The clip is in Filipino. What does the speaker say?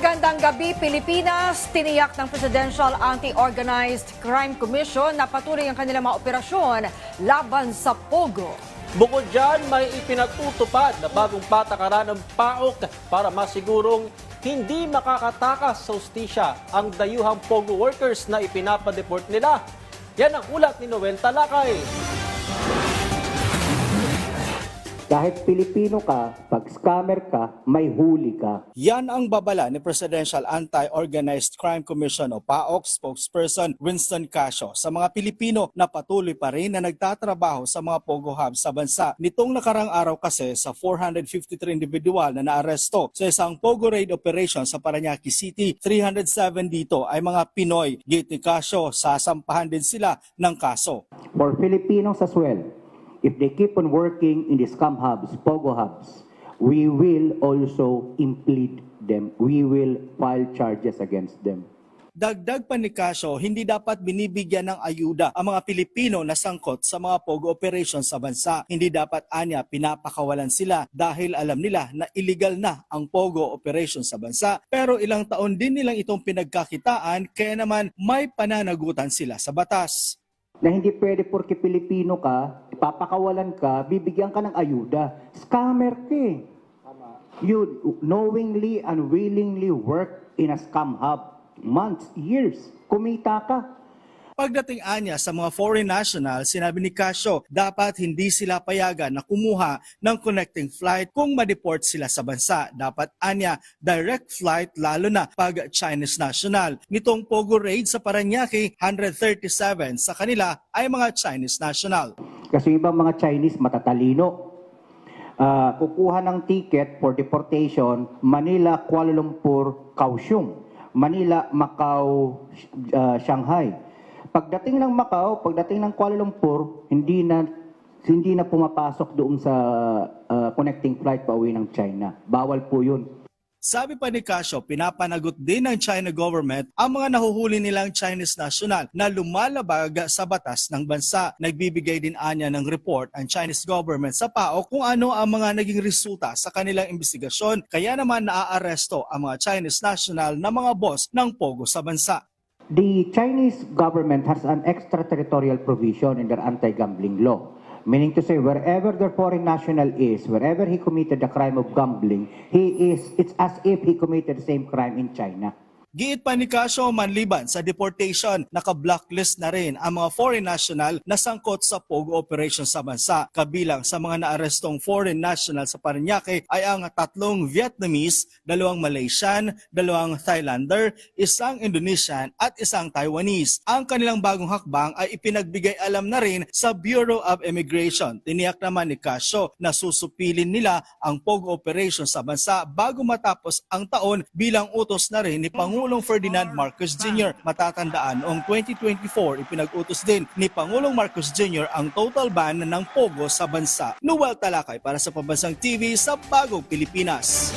Magandang gabi, Pilipinas. Tiniyak ng Presidential Anti-Organized Crime Commission na patuloy ang kanilang mga operasyon laban sa Pogo. Bukod dyan, may ipinatutupad na bagong patakaran ng PAOK para masigurong hindi makakatakas sa hustisya ang dayuhang Pogo workers na ipinapadeport nila. Yan ang ulat ni Noel Talakay. Kahit Pilipino ka, pag scammer ka, may huli ka. Yan ang babala ni Presidential Anti-Organized Crime Commission o PAOK spokesperson Winston Casio sa mga Pilipino na patuloy pa rin na nagtatrabaho sa mga Pogo hubs sa bansa. Nitong nakarang araw kasi sa 453 individual na naaresto sa isang Pogo raid operation sa Parañaque City, 307 dito ay mga Pinoy. Gate ni Casio, sasampahan din sila ng kaso. For Filipinos as well, if they keep on working in the scam hubs, Pogo hubs, we will also implead them. We will file charges against them. Dagdag pa ni Casio, hindi dapat binibigyan ng ayuda ang mga Pilipino na sangkot sa mga Pogo operations sa bansa. Hindi dapat anya pinapakawalan sila dahil alam nila na illegal na ang Pogo operations sa bansa. Pero ilang taon din nilang itong pinagkakitaan kaya naman may pananagutan sila sa batas. Na hindi pwede porque Pilipino ka, papakawalan ka, bibigyan ka ng ayuda. Scammer ka eh. You knowingly and willingly work in a scam hub. Months, years, kumita ka. Pagdating anya sa mga foreign nationals, sinabi ni Casio, dapat hindi sila payagan na kumuha ng connecting flight kung ma-deport sila sa bansa. Dapat anya direct flight lalo na pag Chinese national. Nitong Pogo raid sa Parañaque, 137 sa kanila ay mga Chinese national. Kasi yung ibang mga Chinese matatalino. Kukuha ng ticket for deportation, Manila, Kuala Lumpur, Kaohsiung. Manila, Macau, Shanghai. Pagdating ng Macau, pagdating ng Kuala Lumpur, hindi na pumapasok doon sa connecting flight pauwi ng China. Bawal po yun. Sabi pa ni Casio, pinapanagot din ng China government ang mga nahuhuli nilang Chinese national na lumalabag sa batas ng bansa. Nagbibigay din anya ng report ang Chinese government sa PAOK kung ano ang mga naging resulta sa kanilang investigasyon. Kaya naman naaaresto ang mga Chinese national na mga boss ng Pogo sa bansa. The Chinese government has an extraterritorial provision in their anti-gambling law. Meaning to say, wherever their foreign national is, wherever he committed the crime of gambling, it's as if he committed the same crime in China. Giit pa ni Casio, manliban sa deportation, naka-blacklist na rin ang mga foreign national na sangkot sa Pogo operation sa bansa. Kabilang sa mga naarestong foreign national sa Parañaque ay ang 3 Vietnamese, 2 Malaysian, 2 Thailander, 1 Indonesian at 1 Taiwanese. Ang kanilang bagong hakbang ay ipinagbigay alam na rin sa Bureau of Immigration. Tiniyak naman ni Casio na susupilin nila ang Pogo operation sa bansa bago matapos ang taon bilang utos na rin ni Pangulong Ferdinand Marcos Jr. Matatandaan noong 2024, ipinag-utos din ni Pangulong Marcos Jr. ang total ban ng Pogo sa bansa. Noel Talakay para sa Pambansang TV sa Bagong Pilipinas.